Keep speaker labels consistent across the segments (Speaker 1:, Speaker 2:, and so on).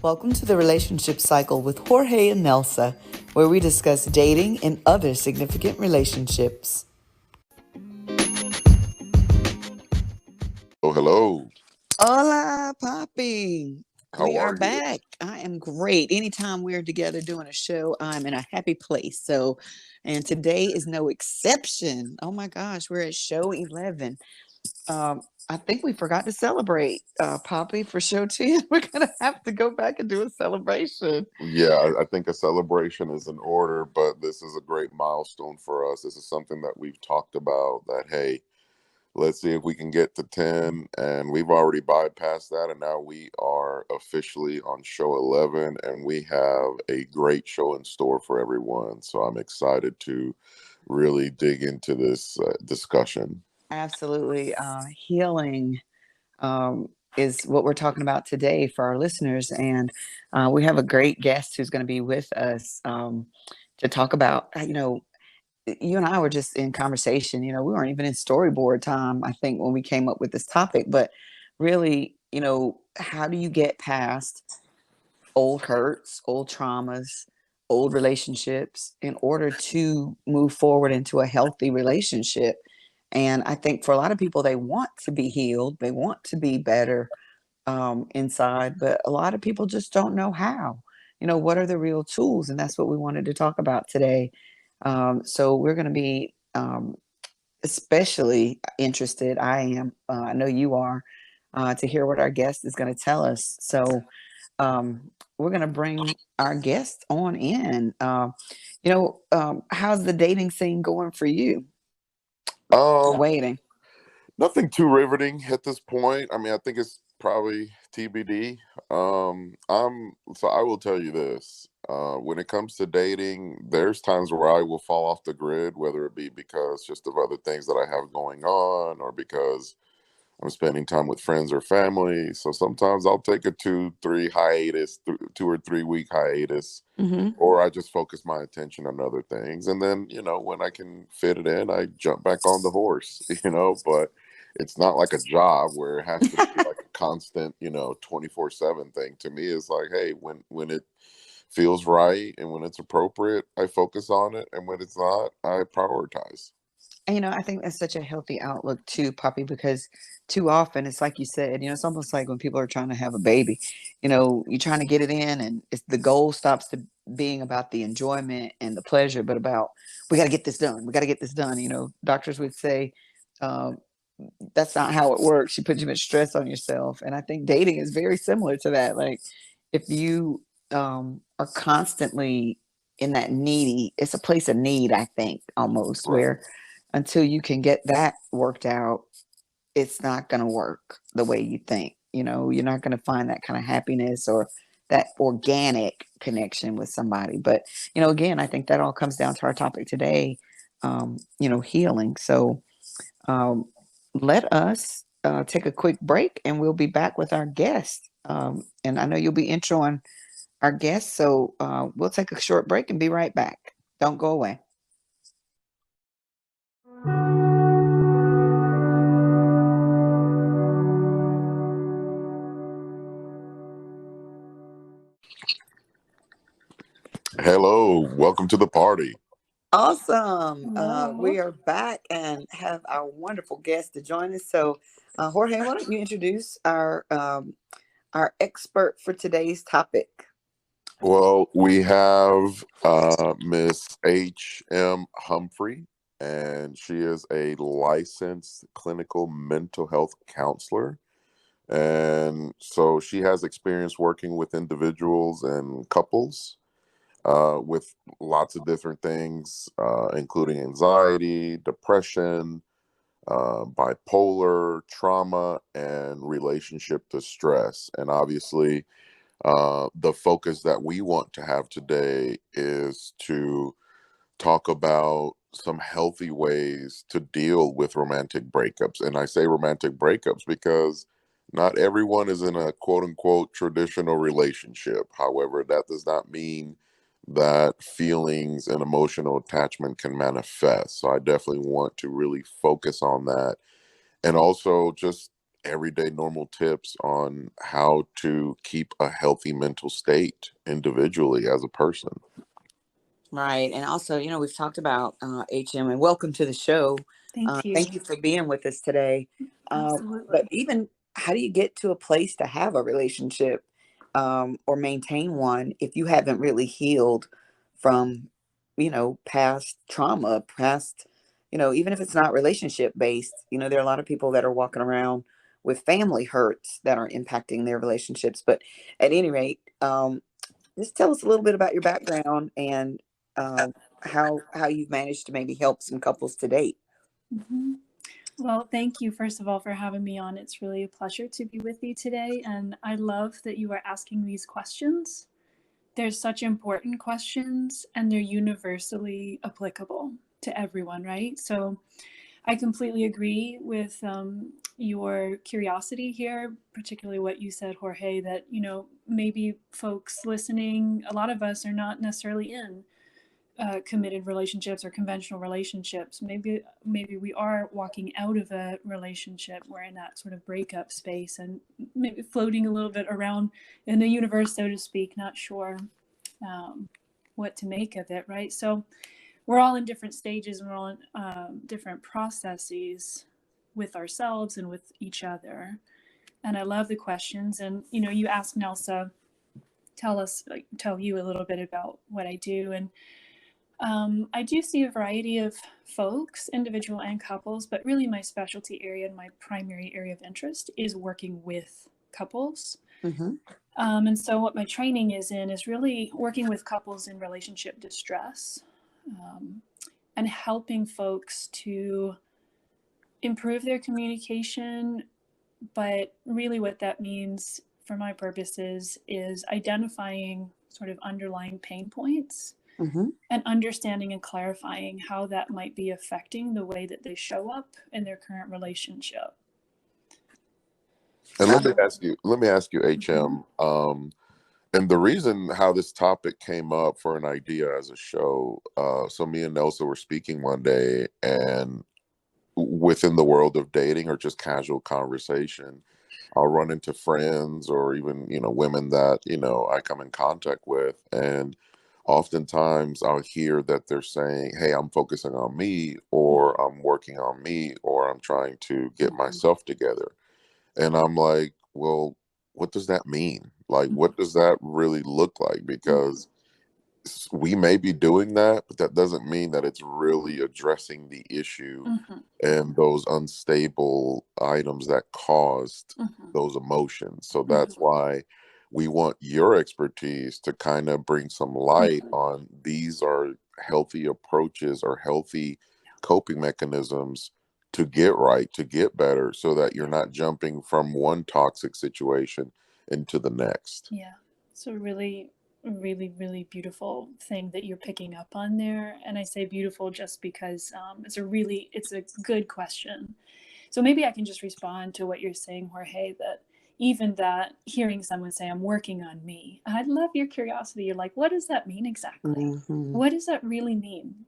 Speaker 1: Welcome to the Relationship Cycle with Jorge and Nelsa, where we discuss dating and other significant relationships.
Speaker 2: Oh, hello.
Speaker 1: Hola, Poppy.
Speaker 2: How
Speaker 1: We are
Speaker 2: are you?
Speaker 1: back. I am great. Anytime we're together doing a show, I'm in a happy place. And today is no exception. Oh my gosh, we're at show 11. Um, I think we forgot to celebrate, Poppy, for show 10. We're going to have to go back and do a celebration.
Speaker 2: Yeah, I think a celebration is in order, but this is a great milestone for us. This is something that we've talked about that, hey, let's see if we can get to 10. And we've already bypassed that. And now we are officially on show 11. And we have a great show in store for everyone. So I'm excited to really dig into this discussion.
Speaker 1: Absolutely. Healing is what we're talking about today for our listeners. And we have a great guest who's going to be with us to talk about, you and I were just in conversation. We weren't even in storyboard time, I think, when we came up with this topic. But really, how do you get past old hurts, old traumas, old relationships in order to move forward into a healthy relationship? And I think for a lot of people, they want to be healed, they want to be better inside, but a lot of people just don't know how. What are the real tools? And that's what we wanted to talk about today. So we're going to be especially interested. I am, I know you are, to hear what our guest is going to tell us. So we're going to bring our guest on in. How's the dating scene going for you?
Speaker 2: Um,
Speaker 1: Waiting.
Speaker 2: Nothing too riveting at this point. I mean, I think it's probably TBD. So I will tell you this. When it comes to dating, there's times where I will fall off the grid, whether it be because just of other things that I have going on or because I'm spending time with friends or family. So sometimes I'll take a 2-3 hiatus, 2 or 3 week hiatus,
Speaker 1: Hmm.
Speaker 2: or I just focus my attention on other things. And then, when I can fit it in, I jump back on the horse, but it's not like a job where it has to be like a constant, 24/7 thing. To me, it's like, hey, when it feels right and when it's appropriate, I focus on it. And when it's not, I prioritize.
Speaker 1: And, I think that's such a healthy outlook too, Poppy, because too often it's like you said, it's almost like when people are trying to have a baby, you're trying to get it in and the goal stops to being about the enjoyment and the pleasure, but about, we got to get this done. We got to get this done. Doctors would say, um, that's not how it works. You put too much stress on yourself. And I think dating is very similar to that. Like if you are constantly in that needy, it's a place of need, I think, almost
Speaker 2: Right.
Speaker 1: where until you can get that worked out, it's not going to work the way you think. You're not going to find that kind of happiness or that organic connection with somebody. But, again, I think that all comes down to our topic today, healing. So um, let us take a quick break and we'll be back with our guest. And I know you'll be introing our guest. So we'll take a short break and be right back. Don't go away.
Speaker 2: Hello, welcome to the party.
Speaker 1: Awesome.
Speaker 3: Hello.
Speaker 1: We are back and have our wonderful guest to join us. So, Jorge, why don't you introduce our expert for today's topic?
Speaker 2: Well, we have Miss H.M.Humphrey, and she is a licensed clinical mental health counselor. And so she has experience working with individuals and couples with lots of different things, including anxiety, depression, bipolar, trauma, and relationship distress. And obviously, the focus that we want to have today is to talk about some healthy ways to deal with romantic breakups. And I say romantic breakups because not everyone is in a quote unquote traditional relationship. However, that does not mean that feelings and emotional attachment can manifest. So I definitely want to really focus on that and also just everyday normal tips on how to keep a healthy mental state individually as a person.
Speaker 1: Right. And also, we've talked about HM, and welcome to the show.
Speaker 3: Thank you.
Speaker 1: Thank you for being with us today. But
Speaker 3: Absolutely.
Speaker 1: even how do you get to a place to have a relationship or maintain one if you haven't really healed from, past trauma, past, even if it's not relationship based, there are a lot of people that are walking around with family hurts that are impacting their relationships. But at any rate, just tell us a little bit about your background and uh, how you've managed to maybe help some couples to date.
Speaker 3: hmm Well, thank you, first of all, for having me on. It's really a pleasure to be with you today. And I love that you are asking these questions. They're such important questions and they're universally applicable to everyone, right? So I completely agree with your curiosity here, particularly what you said, Jorge, that, maybe folks listening, a lot of us are not necessarily in committed relationships or conventional relationships. Maybe we are walking out of a relationship. We're in that sort of breakup space and maybe floating a little bit around in the universe, so to speak, not sure what to make of it, right? So we're all in different stages and we're all in different processes with ourselves and with each other. And I love the questions. And you asked Nelsa, tell you a little bit about what I do. And I do see a variety of folks, individual and couples, but really my specialty area and my primary area of interest is working with couples.
Speaker 1: Mm-hmm.
Speaker 3: And so what my training is in is really working with couples in relationship distress, and helping folks to improve their communication. But really what that means for my purposes is identifying sort of underlying pain points
Speaker 1: Mm-hmm.
Speaker 3: and understanding and clarifying how that might be affecting the way that they show up in their current relationship.
Speaker 2: And
Speaker 1: Uh,
Speaker 2: let me ask you,
Speaker 3: Mhm.
Speaker 2: HM, and the reason how this topic came up for an idea as a show, so me and Nelsa were speaking one day, and within the world of dating or just casual conversation, I'll run into friends or even, women that, I come in contact with. And oftentimes I'll hear that they're saying, hey, I'm focusing on me, or I'm working on me, or I'm trying to get myself together. And I'm like, well, what does that mean? Like, what does that really look like? Because we may be doing that, but that doesn't mean that it's really addressing the issue
Speaker 3: Mhm.
Speaker 2: and those unstable items that caused
Speaker 3: Mhm.
Speaker 2: those emotions. So
Speaker 3: Mhm.
Speaker 2: that's why we want your expertise to kind of bring some light
Speaker 3: Mhm.
Speaker 2: on these are healthy approaches or healthy coping mechanisms to get right, to get better, so that you're not jumping from one toxic situation into the next.
Speaker 3: Yeah. So really, really, really beautiful thing that you're picking up on there. And I say beautiful just because it's a good question. So maybe I can just respond to what you're saying, Jorge, that even that hearing someone say, I'm working on me. I love your curiosity. You're like, what does that mean exactly?
Speaker 1: mm-hmm.
Speaker 3: What does that really mean?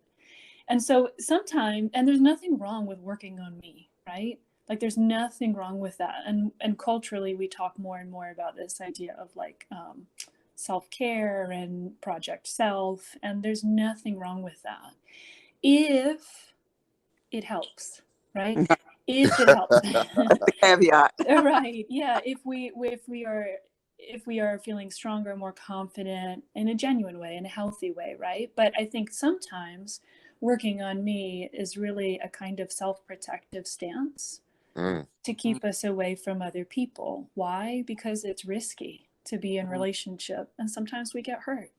Speaker 3: And so sometimes, and there's nothing wrong with working on me, right? Like there's nothing wrong with that. And culturally, we talk more and more about this idea of like self-care and project self, and there's nothing wrong with that if it helps, right? If it helps.
Speaker 1: Caveat.
Speaker 3: Right. Yeah. If we are feeling stronger, more confident in a genuine way, in a healthy way, right? But I think sometimes working on me is really a kind of self-protective stance
Speaker 2: Mm,
Speaker 3: to keep us away from other people. Why? Because it's risky to be in relationship and sometimes we get hurt.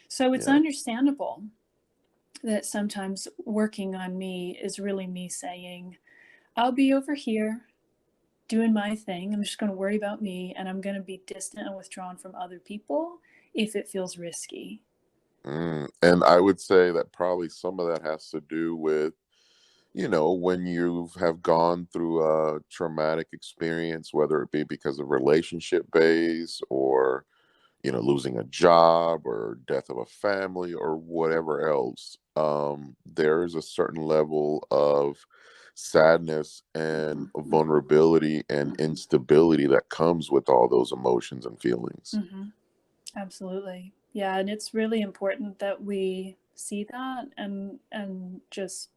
Speaker 3: So it's
Speaker 2: yeah.
Speaker 3: understandable that sometimes working on me is really me saying, I'll be over here doing my thing. I'm just going to worry about me and I'm going to be distant and withdrawn from other people if it feels risky.
Speaker 2: And I would say that probably some of that has to do with, when you have gone through a traumatic experience, whether it be because of relationship base or, losing a job or death of a family or whatever else. There is a certain level of sadness and vulnerability and instability that comes with all those emotions and feelings.
Speaker 3: Absolutely. Yeah, and it's really important that we see that and just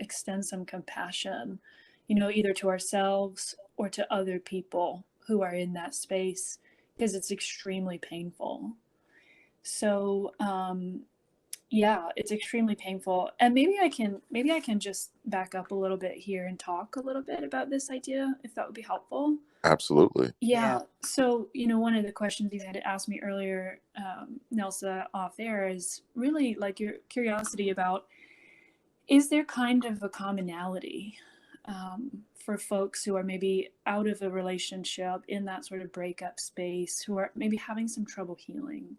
Speaker 3: extend some compassion, you know, either to ourselves or to other people who are in that space, because it's extremely painful. So, yeah, it's extremely painful. And maybe I can just back up a little bit here and talk a little bit about this idea, if that would be helpful.
Speaker 2: Absolutely.
Speaker 3: Yeah. So, you know, one of the questions you had asked me earlier, Nelsa, off air, is really like your curiosity about, is there kind of a commonality for folks who are maybe out of a relationship in that sort of breakup space, who are maybe having some trouble healing?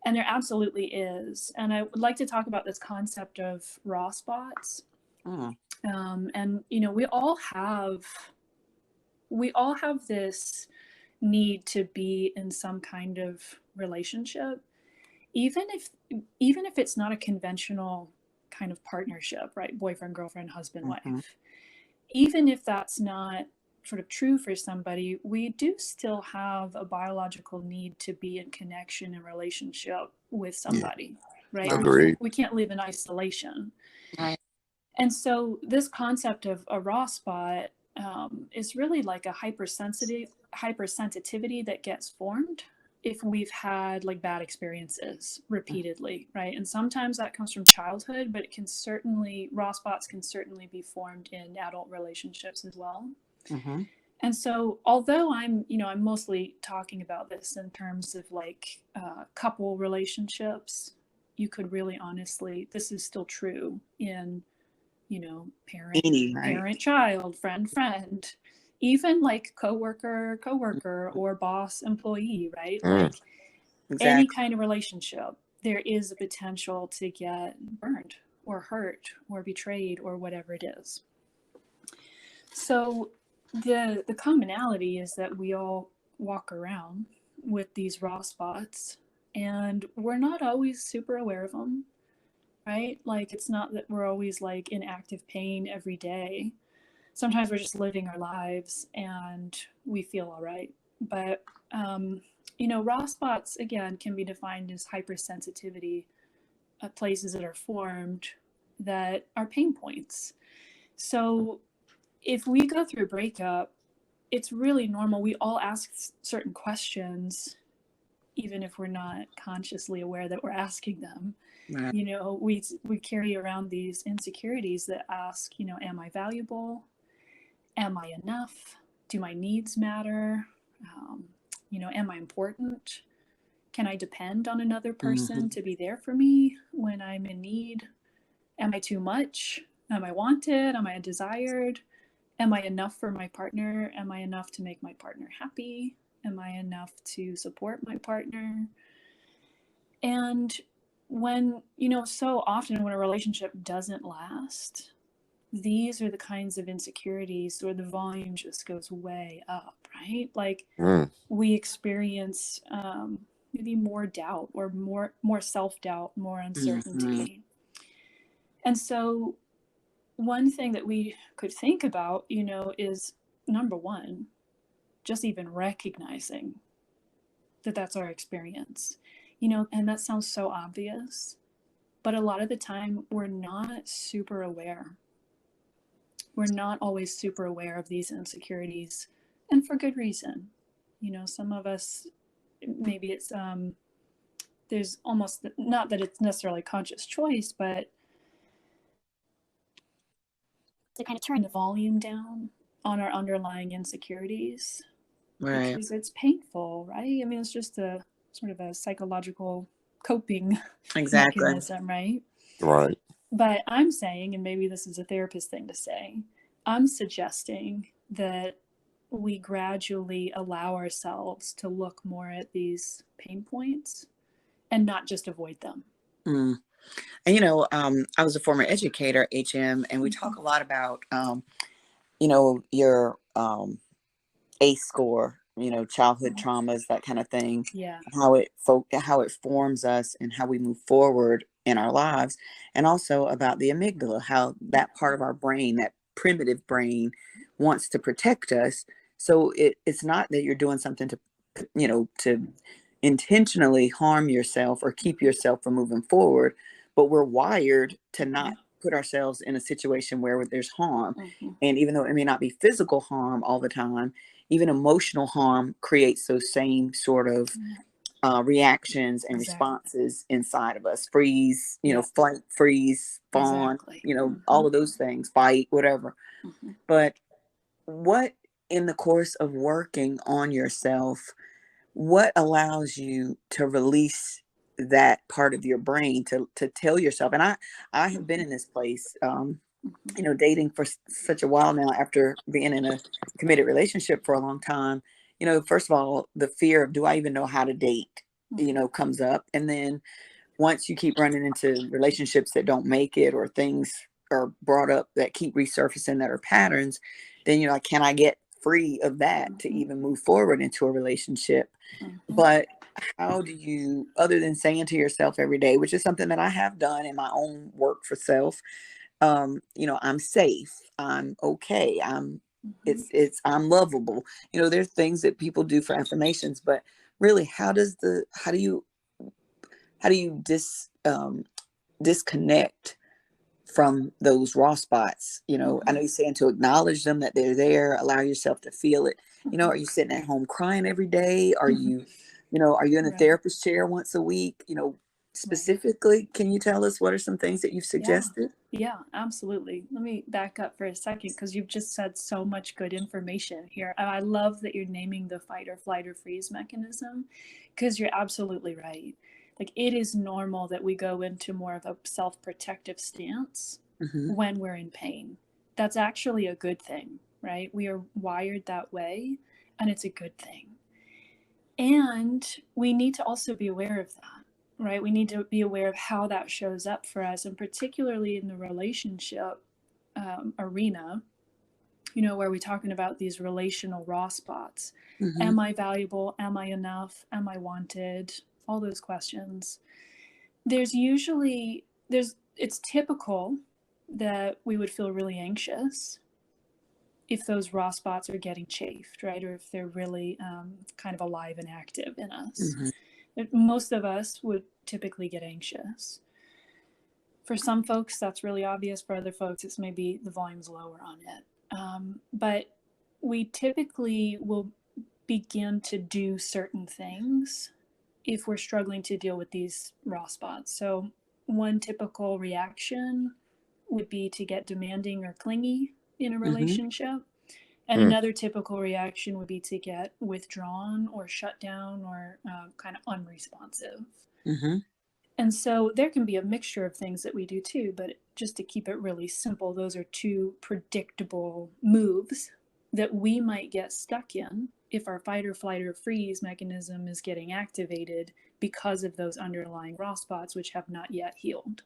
Speaker 3: And there absolutely is. And I would like to talk about this concept of raw spots. And, you know, we all have this need to be in some kind of relationship, even if it's not a conventional kind of partnership, right? Boyfriend, girlfriend, husband, wife. Even if that's not sort of true for somebody, we do still have a biological need to be in connection and relationship with somebody, right?
Speaker 2: Agreed.
Speaker 3: We can't live in isolation.
Speaker 1: Right.
Speaker 3: And so this concept of a raw spot is really like a hypersensitivity that gets formed if we've had like bad experiences repeatedly, right? And sometimes that comes from childhood, but raw spots can certainly be formed in adult relationships as well. And so, although I'm mostly talking about this in terms of like couple relationships, you could really honestly, this is still true in, you know, parent, child, friend, even like coworker, or boss, employee, right? Like any kind of relationship, there is a potential to get burned or hurt or betrayed or whatever it is. So the commonality is that we all walk around with these raw spots, and we're not always super aware of them, right? Like, it's not that we're always like in active pain every day. Sometimes we're just living our lives and we feel all right. But, you know, raw spots, again, can be defined as hypersensitivity, places that are formed that are pain points. So if we go through a breakup, it's really normal. We all ask certain questions, even if we're not consciously aware that we're asking them.
Speaker 1: Right.
Speaker 3: You know, we carry around these insecurities that ask, you know, am I valuable? Am I enough? Do my needs matter? You know, am I important? Can I depend on another person to be there for me when I'm in need? Am I too much? Am I wanted? Am I desired? Am I enough for my partner? Am I enough to make my partner happy? Am I enough to support my partner? And when, you know, so often when a relationship doesn't last, these are the kinds of insecurities where the volume just goes way up, right? Like we experience maybe more doubt or more self-doubt, more uncertainty. And so one thing that we could think about, you know, is number one, just even recognizing that that's our experience, you know, and that sounds so obvious, but a lot of the time we're not super aware. We're not always super aware of these insecurities, and for good reason. You know, some of us, maybe it's, there's almost, not that it's necessarily conscious choice, but to kind of turn the volume down on our underlying insecurities, right? Because it's painful, right? I mean, it's just a sort of a psychological coping mechanism, right?
Speaker 2: Right.
Speaker 3: But I'm saying, and maybe this is a therapist thing to say, I'm suggesting that we gradually allow ourselves to look more at these pain points and not just avoid them.
Speaker 1: And, you know, I was a former educator, HM, and we talk a lot about, you know, your ACE score, you know, childhood traumas, that kind of thing.
Speaker 3: Yeah.
Speaker 1: How it forms us and how we move forward in our lives. And also about the amygdala, how that part of our brain that primitive brain wants to protect us. So it's not that you're doing something to, to intentionally harm yourself or keep yourself from moving forward, but we're wired to not put ourselves in a situation where there's harm. And even though it may not be physical harm all the time, even emotional harm creates those same sort of reactions and responses inside of us. Freeze, flight, freeze, fawn, all of those things, fight, whatever. But what, in the course of working on yourself, what allows you to release that part of your brain to tell yourself? And I have been in this place, dating for such a while now, after being in a committed relationship for a long time. First of all, the fear of, do I even know how to date, comes up. And then once you keep running into relationships that don't make it, or things are brought up that keep resurfacing that are patterns, then you're like, can I get free of that to even move forward into a relationship? But how do you, other than saying to yourself every day, which is something that I have done in my own work for self, I'm safe, I'm okay, I'm lovable. There's things that people do for affirmations, but really, how do you disconnect from those raw spots? I know you're saying to acknowledge them, that they're there, allow yourself to feel it. Are you sitting at home crying every day? Are you in a therapist chair once a week? Specifically, can you tell us what are some things that you've suggested?
Speaker 3: Yeah, absolutely. Let me back up for a second, because you've just said so much good information here. And I love that you're naming the fight or flight or freeze mechanism, because you're absolutely right. Like, it is normal that we go into more of a self-protective stance when we're in pain. That's actually a good thing, right? We are wired that way, and it's a good thing. And we need to also be aware of that. Right? We need to be aware of how that shows up for us, and particularly in the relationship arena, where we're talking about these relational raw spots. Am I valuable? Am I enough? Am I wanted? All those questions. It's typical that we would feel really anxious if those raw spots are getting chafed, right? Or if they're really kind of alive and active in us. Most of us would typically get anxious. For some folks, that's really obvious. For other folks, it's maybe the volume's lower on it. But we typically will begin to do certain things if we're struggling to deal with these raw spots. So one typical reaction would be to get demanding or clingy in a relationship. And another typical reaction would be to get withdrawn or shut down, or kind of unresponsive. And so there can be a mixture of things that we do too, but just to keep it really simple, those are two predictable moves that we might get stuck in if our fight or flight or freeze mechanism is getting activated because of those underlying raw spots, which have not yet healed.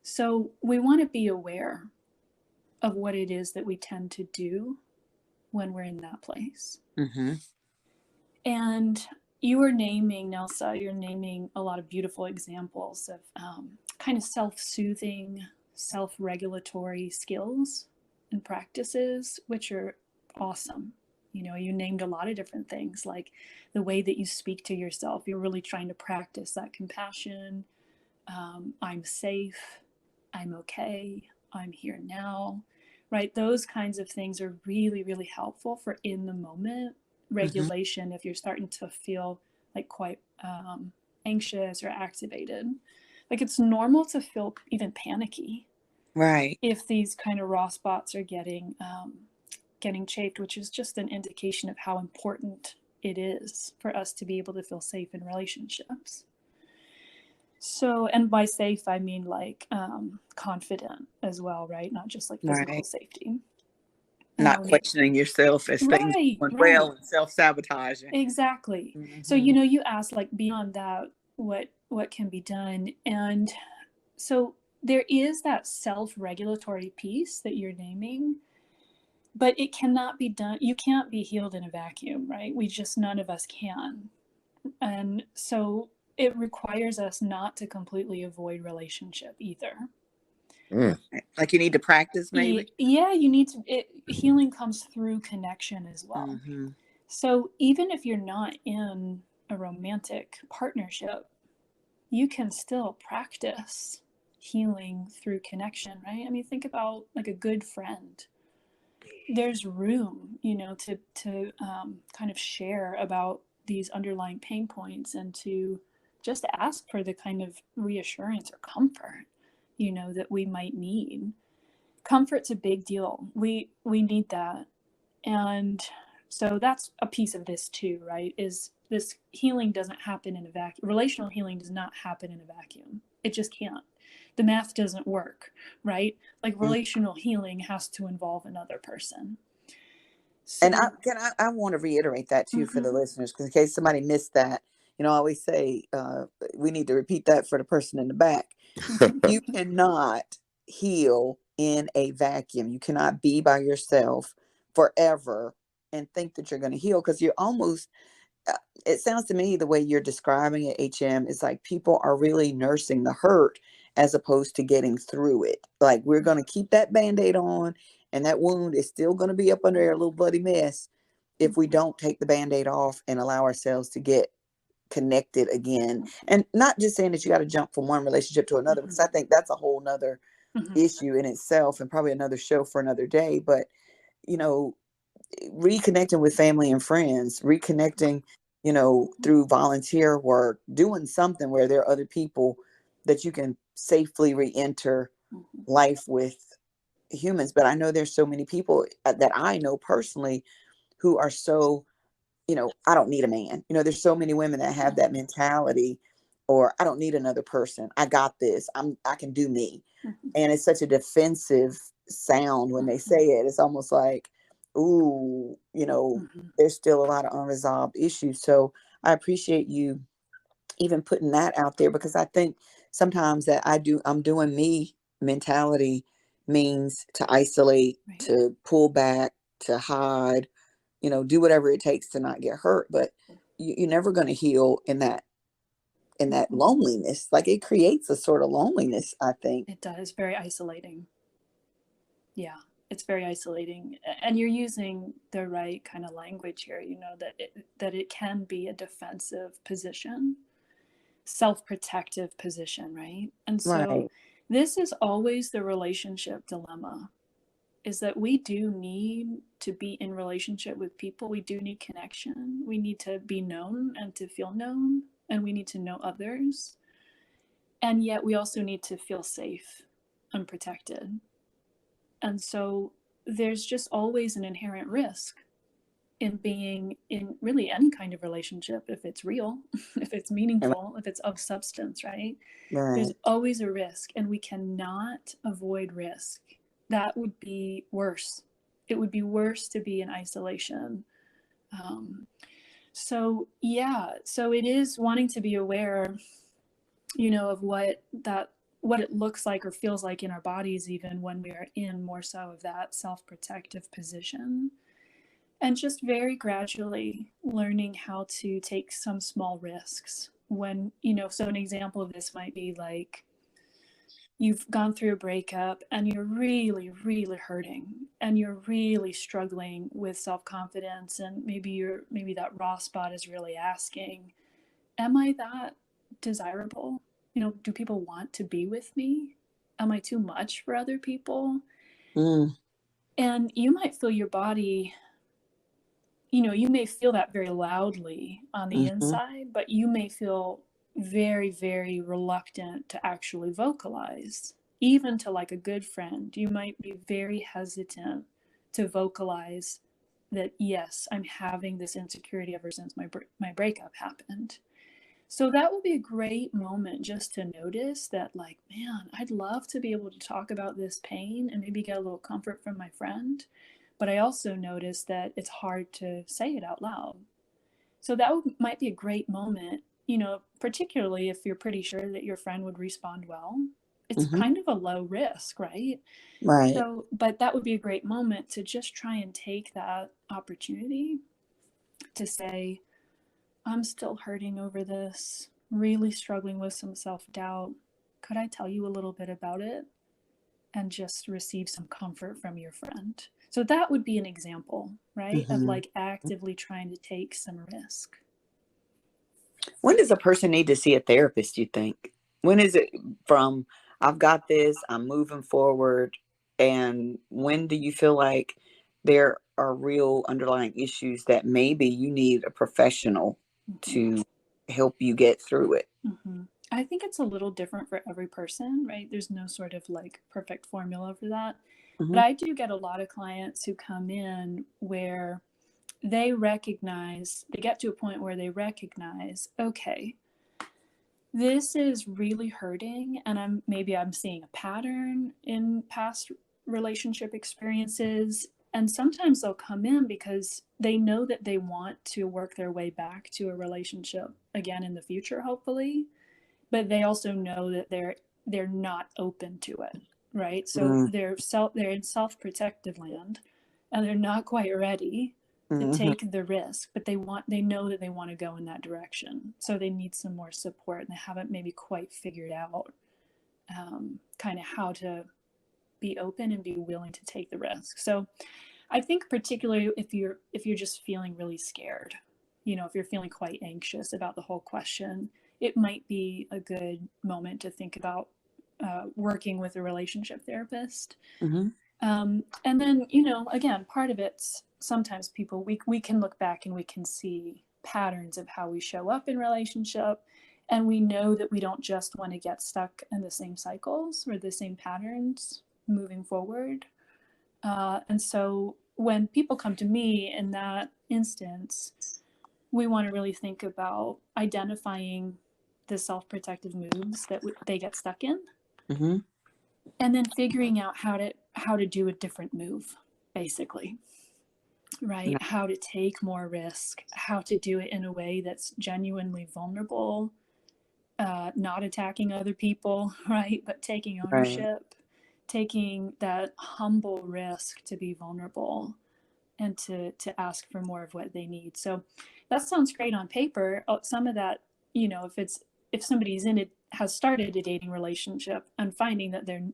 Speaker 3: So we want to be aware of what it is that we tend to do when we're in that place. And you were naming, Nelsa, you're naming a lot of beautiful examples of kind of self-soothing, self-regulatory skills and practices, which are awesome. You named a lot of different things, like the way that you speak to yourself. You're really trying to practice that compassion. I'm safe. I'm okay. I'm here now. Right? Those kinds of things are really, really helpful for in the moment regulation if you're starting to feel like quite anxious or activated. Like, it's normal to feel even panicky.
Speaker 1: Right.
Speaker 3: If these kind of raw spots are getting chafed, which is just an indication of how important it is for us to be able to feel safe in relationships. So, and by safe, I mean like confident as well, right? Not just like physical safety.
Speaker 1: Not questioning yourself as things going well and self-sabotaging.
Speaker 3: Exactly. So, you asked, like, beyond that, what can be done? And so there is that self-regulatory piece that you're naming, but it cannot be done. You can't be healed in a vacuum, right? None of us can. And so it requires us not to completely avoid relationship either.
Speaker 2: Mm.
Speaker 1: Like you need to practice maybe.
Speaker 3: Yeah, you need to, healing comes through connection as well.
Speaker 1: Mm-hmm.
Speaker 3: So even if you're not in a romantic partnership, you can still practice healing through connection, right? I mean, think about like a good friend. There's room, to kind of share about these underlying pain points and to just ask for the kind of reassurance or comfort, that we might need. Comfort's a big deal. We need that. And so that's a piece of this too, right? Is this healing doesn't happen in a vacuum. Relational healing does not happen in a vacuum. It just can't. The math doesn't work, right? Like relational healing has to involve another person.
Speaker 1: And
Speaker 3: So,
Speaker 1: I want to reiterate that too for the
Speaker 3: mhm,
Speaker 1: listeners, because in case somebody missed that, I always say we need to repeat that for the person in the back.
Speaker 3: mhm,
Speaker 1: You cannot heal in a vacuum. You cannot be by yourself forever and think that you're going to heal, because you're almost, it sounds to me the way you're describing it, HM, is like people are really nursing the hurt as opposed to getting through it. Like we're going to keep that band-aid on, and that wound is still going to be up under there, a little bloody mess, if we don't take the band-aid off and allow ourselves to get connected again. And not just saying that you got to jump from one relationship to another, because I think that's a whole nother
Speaker 3: mhm,
Speaker 1: issue in itself and probably another show for another day. But you know reconnecting with family and friends, reconnecting, through volunteer work, doing something where there are other people that you can safely re-enter
Speaker 3: mhm,
Speaker 1: life with humans. But I know there's so many people that I know personally who are so, I don't need a man. There's so many women that have that mentality, or I don't need another person. I got this. I can do me.
Speaker 3: mhm,
Speaker 1: And it's such a defensive sound when they say
Speaker 3: mhm,
Speaker 1: it. It's almost like, ooh,
Speaker 3: mhm.
Speaker 1: there's still a lot of unresolved issues. So I appreciate you even putting that out there, because I think sometimes that I'm doing me mentality means to isolate,
Speaker 3: Right.
Speaker 1: to pull back, to hide, do whatever it takes to not get hurt. But you're never going to heal in that
Speaker 3: Mhm.
Speaker 1: loneliness. Like it creates a sort of loneliness, I think.
Speaker 3: It does. Very isolating. Yeah, it's very isolating. And you're using the right kind of language here, that it can be a defensive position, self-protective position, right? And so
Speaker 1: Right.
Speaker 3: this is always the relationship dilemma, is that we do need to be in relationship with people. We do need connection. We need to be known and to feel known, and we need to know others. And yet we also need to feel safe and protected. And so there's just always an inherent risk in being in really any kind of relationship, if it's real, if it's meaningful, if it's of substance, right? There's
Speaker 1: Right.
Speaker 3: always a risk, and we cannot avoid risk. That would be worse. It would be worse to be in isolation. Um, so, yeah, so it is wanting to be aware, of what it looks like or feels like in our bodies, even when we are in more so of that self-protective position, and just very gradually learning how to take some small risks when, so an example of this might be like you've gone through a breakup and you're really, really hurting and you're really struggling with self-confidence, and maybe that raw spot is really asking, am I that desirable? Do people want to be with me? Am I too much for other people?
Speaker 1: Mm,
Speaker 3: And you might feel your body, you may feel that very loudly on the
Speaker 1: mm-hmm.
Speaker 3: inside, but you may feel very, very reluctant to actually vocalize. Even to like a good friend, you might be very hesitant to vocalize that, yes, I'm having this insecurity ever since my breakup happened. So that would be a great moment just to notice that, like, man, I'd love to be able to talk about this pain and maybe get a little comfort from my friend. But I also notice that it's hard to say it out loud. So might be a great moment, particularly if you're pretty sure that your friend would respond well. It's
Speaker 1: Mm-hmm.
Speaker 3: kind of a low risk, right?
Speaker 1: Right.
Speaker 3: So, but that would be a great moment to just try and take that opportunity to say, I'm still hurting over this, really struggling with some self doubt. Could I tell you a little bit about it? and just receive some comfort from your friend. So that would be an example, right? Of
Speaker 1: Mm-hmm.
Speaker 3: like actively trying to take some risk.
Speaker 1: When does a person need to see a therapist, you think? When is it from, I've got this, I'm moving forward, and when do you feel like there are real underlying issues that maybe you need a professional to help you get through it?
Speaker 3: Mm-hmm. I think it's a little different for every person, right? There's no sort of like perfect formula for that. But
Speaker 1: Mm-hmm.
Speaker 3: I do get a lot of clients who come in where they get to a point where they recognize, okay, this is really hurting, and I'm seeing a pattern in past relationship experiences. And sometimes they'll come in because they know that they want to work their way back to a relationship again in the future, hopefully, but they also know that they're not open to it, right? So they're in self-protective land, and they're not quite ready to
Speaker 1: Mm-hmm.
Speaker 3: take the risk, but they know that they want to go in that direction. So they need some more support, and they haven't maybe quite figured out kind of how to be open and be willing to take the risk. So I think particularly if you're just feeling really scared, if you're feeling quite anxious about the whole question, it might be a good moment to think about working with a relationship therapist.
Speaker 1: Mm-hmm.
Speaker 3: And then, again, part of it's sometimes we can look back and we can see patterns of how we show up in relationship. And we know that we don't just want to get stuck in the same cycles or the same patterns moving forward. And so when people come to me in that instance, we want to really think about identifying the self-protective moves that they get stuck in,
Speaker 1: Mm-hmm.
Speaker 3: and then figuring out how to do a different move, basically, right? How to take more risk, how to do it in a way that's genuinely vulnerable, not attacking other people, right? But taking
Speaker 1: Right.
Speaker 3: ownership, taking that humble risk to be vulnerable and to ask for more of what they need. So that sounds great on paper. Some of that, if somebody's has started a dating relationship and finding that they're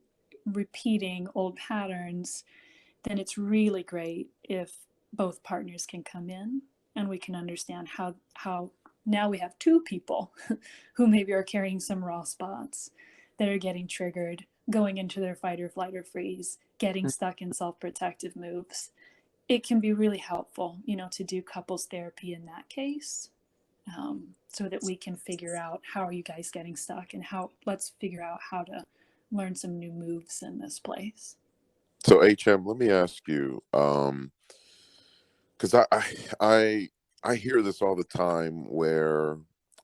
Speaker 3: repeating old patterns, then it's really great if both partners can come in and we can understand how now we have two people who maybe are carrying some raw spots that are getting triggered, going into their fight or flight or freeze, getting stuck in self-protective moves. It can be really helpful, to do couples therapy in that case, so that we can figure out how are you guys getting stuck, and let's figure out how to learn some new moves in this place.
Speaker 2: So HM, let me ask you, because I hear this all the time where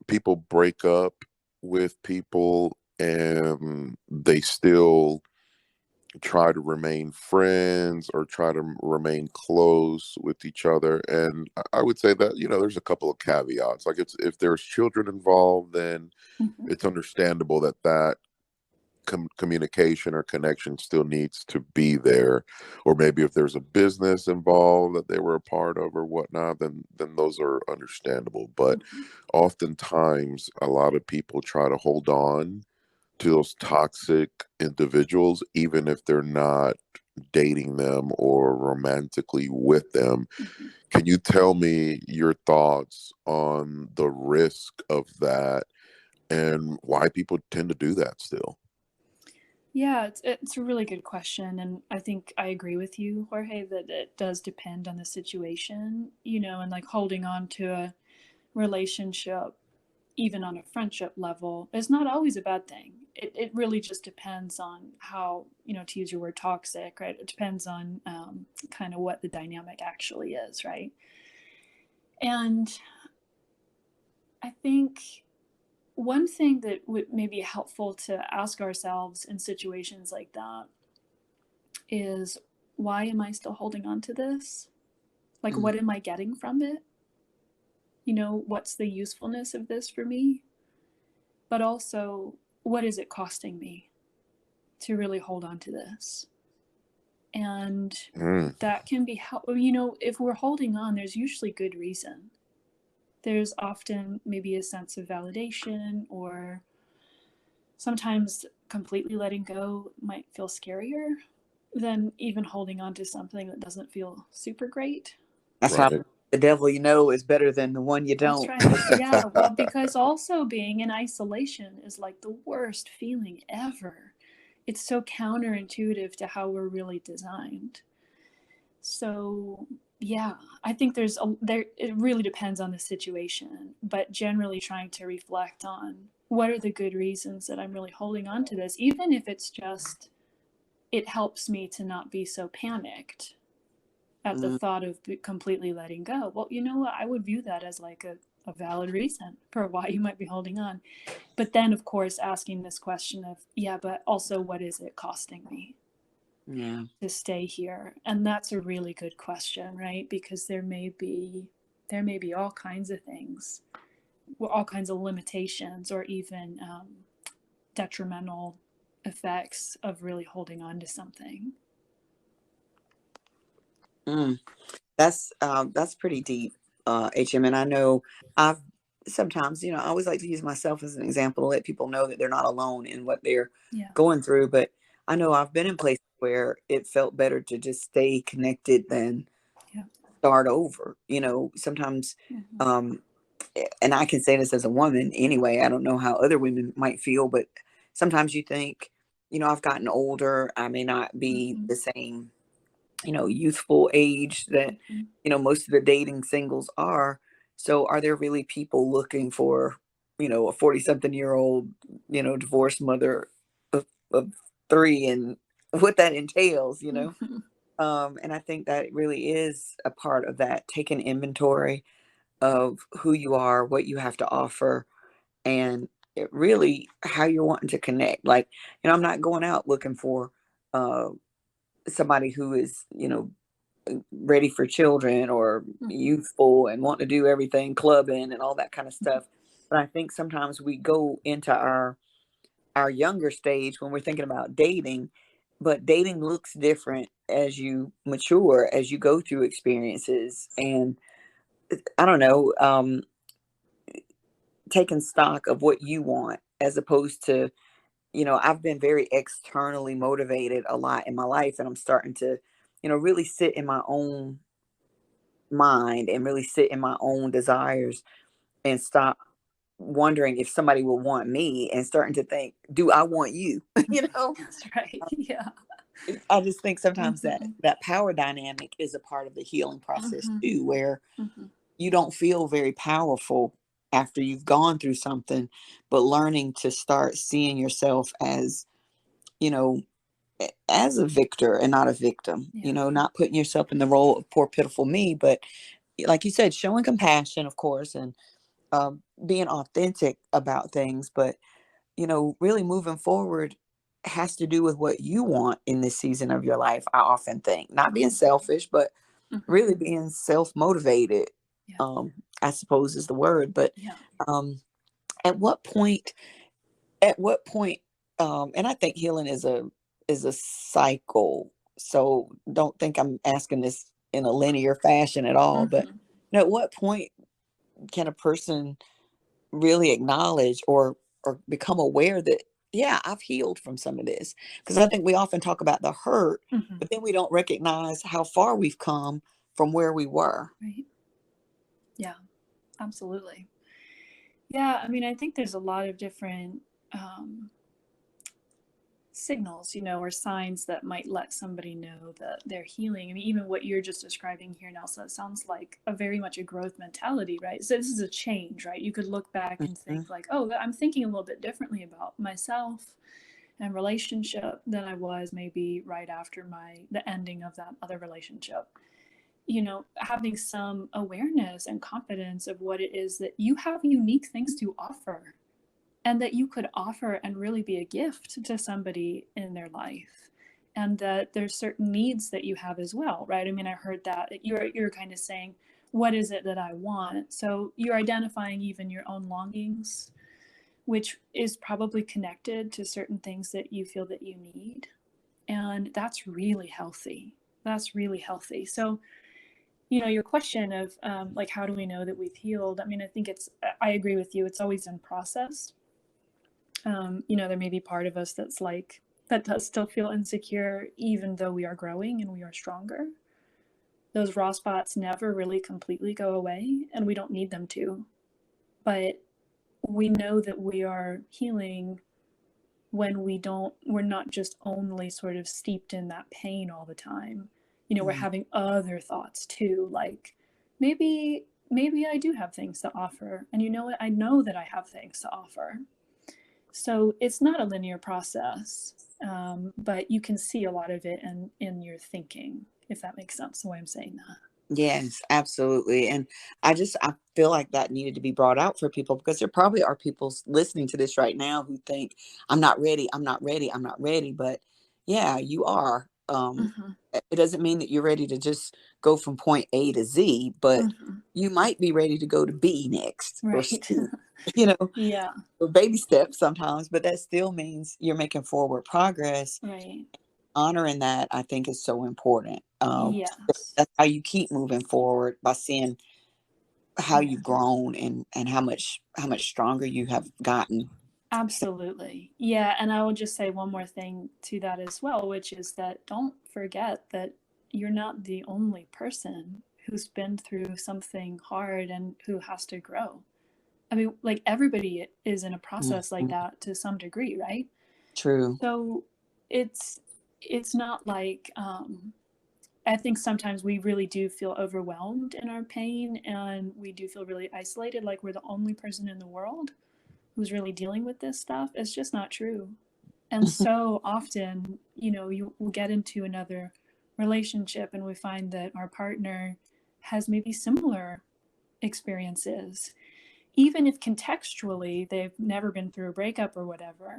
Speaker 2: people break up with people and they still try to remain friends or try to remain close with each other. And I would say that, there's a couple of caveats. Like if there's children involved, then
Speaker 3: Mm-hmm.
Speaker 2: it's understandable that communication or connection still needs to be there. Or maybe if there's a business involved that they were a part of or whatnot, then those are understandable. But
Speaker 3: Mm-hmm.
Speaker 2: oftentimes a lot of people try to hold on to those toxic individuals, even if they're not dating them or romantically with them.
Speaker 3: Mm-hmm.
Speaker 2: Can you tell me your thoughts on the risk of that and why people tend to do that still?
Speaker 3: Yeah, it's a really good question. And I think I agree with you, Jorge, that it does depend on the situation, and like holding on to a relationship, even on a friendship level, is not always a bad thing. It really just depends on how, to use your word toxic, right? It depends on kind of what the dynamic actually is, right? And I think one thing that would maybe helpful to ask ourselves in situations like that is, why am I still holding on to this? Like, what am I getting from it? What's the usefulness of this for me? But also, what is it costing me to really hold on to this? And that can be helpful. If we're holding on, there's usually good reason. There's often maybe a sense of validation, or sometimes completely letting go might feel scarier than even holding on to something that doesn't feel super great.
Speaker 1: That's how
Speaker 2: Right.
Speaker 1: the devil you know is better than the one you
Speaker 3: That's
Speaker 1: don't.
Speaker 3: right. Yeah. Well, because also being in isolation is like the worst feeling ever. It's so counterintuitive to how we're really designed. So, yeah, I think it really depends on the situation, but generally trying to reflect on what are the good reasons that I'm really holding on to this, even if it's just it helps me to not be so panicked at the
Speaker 1: Mm,
Speaker 3: thought of completely letting go. Well, you know what? I would view that as like a valid reason for why you might be holding on. But then, of course, asking this question of, yeah, but also what is it costing me
Speaker 1: yeah.
Speaker 3: to stay here? And that's a really good question, right? Because there may be all kinds of things, all kinds of limitations, or even detrimental effects of really holding on to something.
Speaker 1: Mm. That's pretty deep, HM. And I know I've sometimes, I always like to use myself as an example to let people know that they're not alone in what they're
Speaker 3: Yeah.
Speaker 1: going through. But I know I've been in places where it felt better to just stay connected than
Speaker 3: Yeah.
Speaker 1: start over. Sometimes,
Speaker 3: Mm-hmm.
Speaker 1: um, and I can say this as a woman anyway. I don't know how other women might feel, but sometimes you think, I've gotten older. I may not be
Speaker 3: Mm-hmm.
Speaker 1: the same youthful age that,
Speaker 3: Mm-hmm.
Speaker 1: most of the dating singles are. So are there really people looking for, a 40 something year old, divorced mother of three and what that entails?
Speaker 3: Mm-hmm.
Speaker 1: And I think that really is a part of that, taking inventory of who you are, what you have to offer, and it really how you're wanting to connect. Like, I'm not going out looking for somebody who is, ready for children or
Speaker 3: Mm-hmm.
Speaker 1: youthful and want to do everything clubbing and all that kind of stuff. But I think sometimes we go into our younger stage when we're thinking about dating, but dating looks different as you mature, as you go through experiences. And I don't know, taking stock of what you want as opposed to, I've been very externally motivated a lot in my life, and I'm starting to, really sit in my own mind and really sit in my own desires and stop wondering if somebody will want me and starting to think, do I want you? you know,
Speaker 3: That's right. Yeah.
Speaker 1: I just think sometimes that
Speaker 3: Mm-hmm.
Speaker 1: that power dynamic is a part of the healing process
Speaker 3: Mm-hmm.
Speaker 1: too, where
Speaker 3: Mm-hmm.
Speaker 1: you don't feel very powerful after you've gone through something, but learning to start seeing yourself as, you know, as a victor and not a victim,
Speaker 3: Yeah.
Speaker 1: not putting yourself in the role of poor, pitiful me, but like you said, showing compassion, of course, and being authentic about things. But, really moving forward has to do with what you want in this season of your life. I often think not being selfish, but
Speaker 3: Mm-hmm.
Speaker 1: really being self-motivated,
Speaker 3: Yeah.
Speaker 1: I suppose is the word. But
Speaker 3: Yeah.
Speaker 1: um, at what point, and I think healing is a cycle. So don't think I'm asking this in a linear fashion at all. But
Speaker 3: Mm-hmm.
Speaker 1: at what point can a person really acknowledge or become aware that, yeah, I've healed from some of this? Because I think we often talk about the hurt,
Speaker 3: Mm-hmm.
Speaker 1: but then we don't recognize how far we've come from where we were.
Speaker 3: Right. Yeah. Absolutely. Yeah. I mean, I think there's a lot of different signals, or signs that might let somebody know that they're healing. I mean, even what you're just describing here, Nelsa, it sounds like a very much a growth mentality, right? So this is a change, right? You could look back and
Speaker 1: Mhm.
Speaker 3: think like, oh, I'm thinking a little bit differently about myself and relationship than I was maybe right after the ending of that other relationship. Having some awareness and confidence of what it is that you have unique things to offer and that you could offer and really be a gift to somebody in their life, and that there's certain needs that you have as well, right? I mean, I heard that you're kind of saying, what is it that I want? So you're identifying even your own longings, which is probably connected to certain things that you feel that you need, and that's really healthy. That's really healthy. So your question of like, how do we know that we've healed? I mean, I think I agree with you, it's always in process. There may be part of us that's like, that does still feel insecure, even though we are growing and we are stronger. Those raw spots never really completely go away, and we don't need them to. But we know that we are healing when we're not just only sort of steeped in that pain all the time. We're having other thoughts too, like maybe I do have things to offer. And you know what? I know that I have things to offer. So it's not a linear process, but you can see a lot of it in your thinking, if that makes sense, the way I'm saying that.
Speaker 1: Yes, absolutely. And I feel like that needed to be brought out for people, because there probably are people listening to this right now who think, I'm not ready, I'm not ready, I'm not ready. But yeah, you are.
Speaker 3: Mm-hmm.
Speaker 1: It doesn't mean that you're ready to just go from point A to Z, but
Speaker 3: Mm-hmm.
Speaker 1: you might be ready to go to B next, or C,
Speaker 3: Right. Yeah.
Speaker 1: or baby steps sometimes, but that still means you're making forward progress.
Speaker 3: Right.
Speaker 1: Honoring that, I think, is so important.
Speaker 3: Yes.
Speaker 1: That's how you keep moving forward, by seeing how
Speaker 3: Yeah.
Speaker 1: you've grown, and how much stronger you have gotten.
Speaker 3: Absolutely. Yeah. And I will just say one more thing to that as well, which is that don't forget that you're not the only person who's been through something hard and who has to grow. I mean, like, everybody is in a process like
Speaker 1: Mhm.
Speaker 3: that to some degree, right?
Speaker 1: True.
Speaker 3: So it's it's not like I think sometimes we really do feel overwhelmed in our pain, and we do feel really isolated, like we're the only person in the world who's really dealing with this stuff. It's just not true. And so often, you will get into another relationship and we find that our partner has maybe similar experiences. Even if contextually they've never been through a breakup or whatever,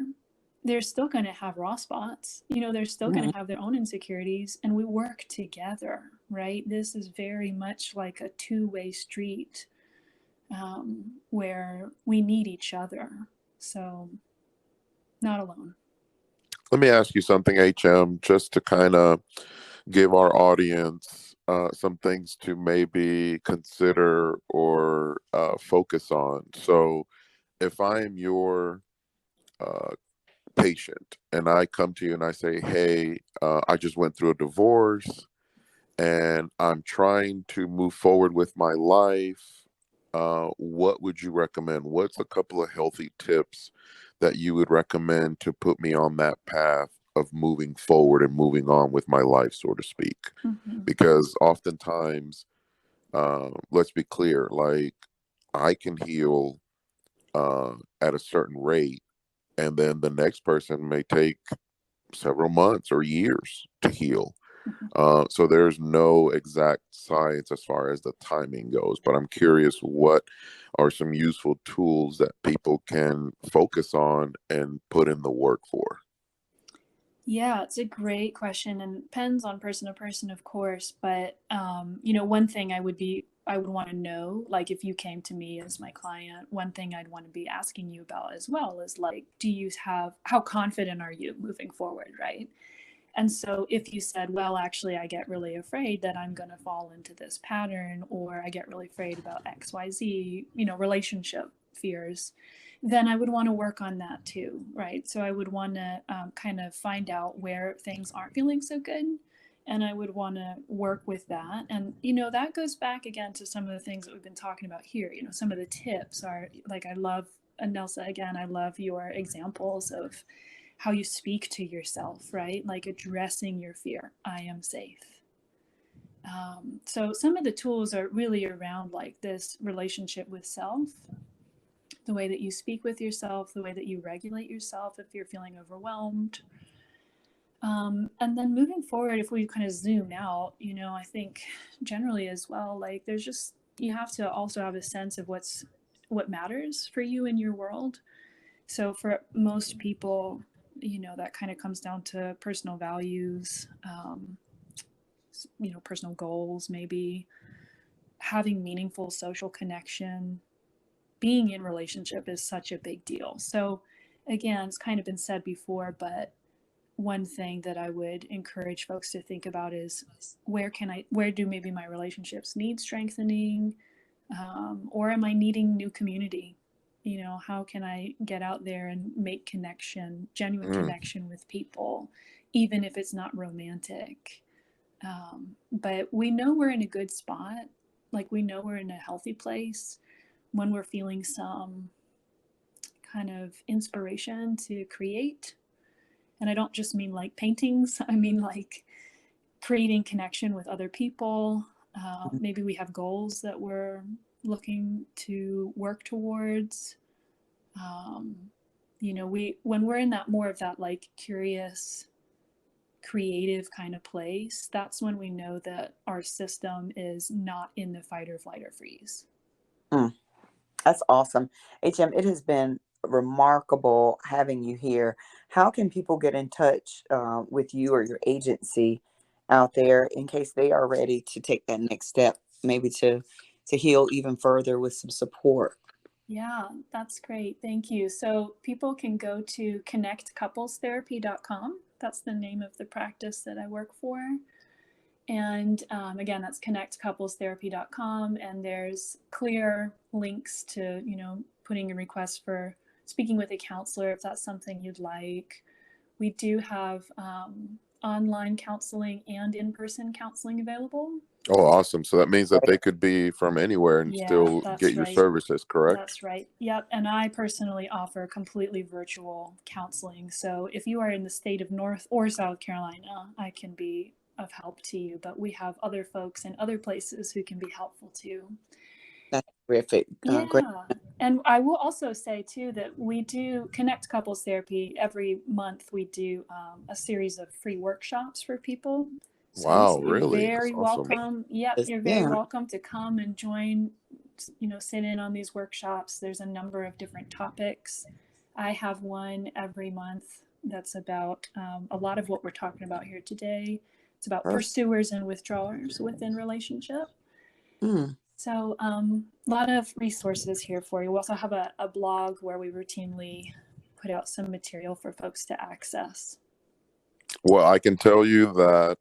Speaker 3: they're still going to have raw spots. They're still going
Speaker 1: Mhm.
Speaker 3: to have their own insecurities, and we work together, right? This is very much like a two-way street, where we need each other. So, not alone.
Speaker 2: Let me ask you something, HM, just to kind of give our audience some things to maybe consider or focus on. So, if I am your uh, patient and I come to you and I say, hey, I just went through a divorce and I'm trying to move forward with my life, what would you recommend? What's a couple of healthy tips that you would recommend to put me on that path of moving forward and moving on with my life, so to speak?
Speaker 3: Mm-hmm.
Speaker 2: Because oftentimes, let's be clear, like I can heal at a certain rate, and then the next person may take several months or years to heal.
Speaker 3: Mm-hmm.
Speaker 2: So there's no exact science as far as the timing goes, but I'm curious, what are some useful tools that people can focus on and put in the work for?
Speaker 3: Yeah, it's a great question, and depends on person to person, of course. But one thing I would want to know, like, if you came to me as my client, one thing I'd want to be asking you about as well is, like, how confident are you moving forward, right? And so if you said, well, actually, I get really afraid that I'm going to fall into this pattern, or I get really afraid about XYZ, relationship fears, then I would want to work on that too, right? So I would want to kind of find out where things aren't feeling so good. And I would want to work with that. And, that goes back again to some of the things that we've been talking about here. Some of the tips are like, I love, Nelsa, again, I love your examples of how you speak to yourself, right? Like addressing your fear. I am safe. So some of the tools are really around like this relationship with self, the way that you speak with yourself, the way that you regulate yourself if you're feeling overwhelmed. And then moving forward, if we kind of zoom out, I think generally as well, like you have to also have a sense of what matters for you in your world. So for most people, that kind of comes down to personal values, personal goals, maybe having meaningful social connection. Being in relationship is such a big deal. So again, it's kind of been said before, but one thing that I would encourage folks to think about is where do maybe my relationships need strengthening, or am I needing new community? how can I get out there and make connection, genuine
Speaker 2: Mm.
Speaker 3: connection with people, even if it's not romantic. But we know we're in a good spot. Like, we know we're in a healthy place when we're feeling some kind of inspiration to create. And I don't just mean like paintings, I mean like creating connection with other people. Maybe we have goals that we're looking to work towards. When we're in that more of that like curious, creative kind of place, that's when we know that our system is not in the fight or flight or freeze.
Speaker 1: That's awesome. HM, it has been remarkable having you here. How can people get in touch with you or your agency out there in case they are ready to take that next step, maybe to heal even further with some support?
Speaker 3: Yeah, that's great. Thank you. So people can go to ConnectCouplesTherapy.com. That's the name of the practice that I work for. And again, that's ConnectCouplesTherapy.com. And there's clear links to, putting a request for speaking with a counselor if that's something you'd like. We do have online counseling and in-person counseling available.
Speaker 2: Oh, awesome. So that means that they could be from anywhere and still get your services, correct?
Speaker 3: That's right. Yep. And I personally offer completely virtual counseling. So if you are in the state of North or South Carolina, I can be of help to you. But we have other folks in other places who can be helpful too.
Speaker 1: That's terrific.
Speaker 3: Yeah.
Speaker 1: Great.
Speaker 3: And I will also say too that we do Connect Couples Therapy. Every month we do a series of free workshops for people. So
Speaker 2: Wow,
Speaker 3: you're
Speaker 2: really?
Speaker 3: very
Speaker 2: That's awesome.
Speaker 3: welcome. Yep,
Speaker 1: Yes,
Speaker 3: you're very
Speaker 1: yeah.
Speaker 3: welcome to come and join, sit in on these workshops. There's a number of different topics. I have one every month that's about a lot of what we're talking about here today. It's about pursuers and withdrawers within relationship.
Speaker 1: Mm.
Speaker 3: So a lot of resources here for you. We also have a blog where we routinely put out some material for folks to access.
Speaker 2: Well, I can tell you that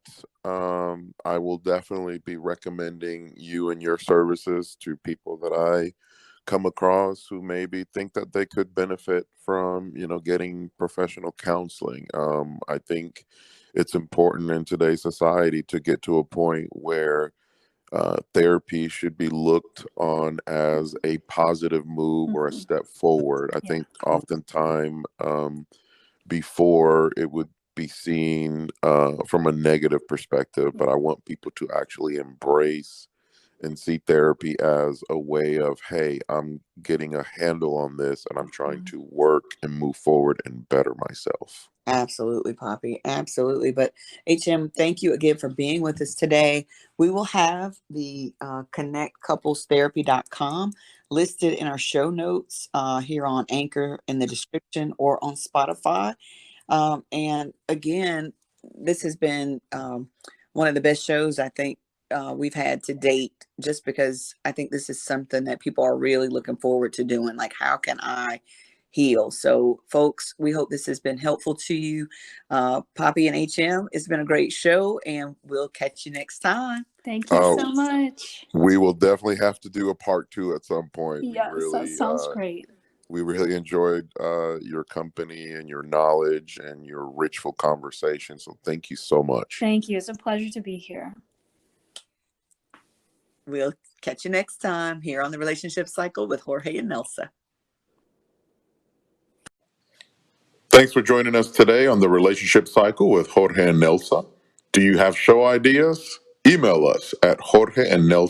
Speaker 2: I will definitely be recommending you and your services to people that I come across who maybe think that they could benefit from, getting professional counseling. I think it's important in today's society to get to a point where therapy should be looked on as a positive move or a step forward. I think oftentimes before it would be seen from a negative perspective, but I want people to actually embrace and see therapy as a way of, hey, I'm getting a handle on this and I'm trying to work and move forward and better myself.
Speaker 1: Absolutely, Poppy. Absolutely. But HM, thank you again for being with us today. We will have the ConnectCouplesTherapy.com listed in our show notes here on Anchor in the description or on Spotify. And again, this has been one of the best shows I think we've had to date, just because I think this is something that people are really looking forward to doing. Like, how can I heal? So folks, we hope this has been helpful to you. Poppy and HM, it's been a great show, and we'll catch you next time.
Speaker 3: Thank you so much.
Speaker 2: We will definitely have to do a part 2 at some point.
Speaker 3: Yes, that sounds great.
Speaker 2: We really enjoyed your company and your knowledge and your richful conversation. So thank you so much.
Speaker 3: Thank you. It's a pleasure to be here.
Speaker 1: We'll catch you next time here on the Relationship Cycle with Jorge and Nelsa.
Speaker 2: Thanks for joining us today on the Relationship Cycle with Jorge and Nelsa. Do you have show ideas? Email us at jorgeandnelsa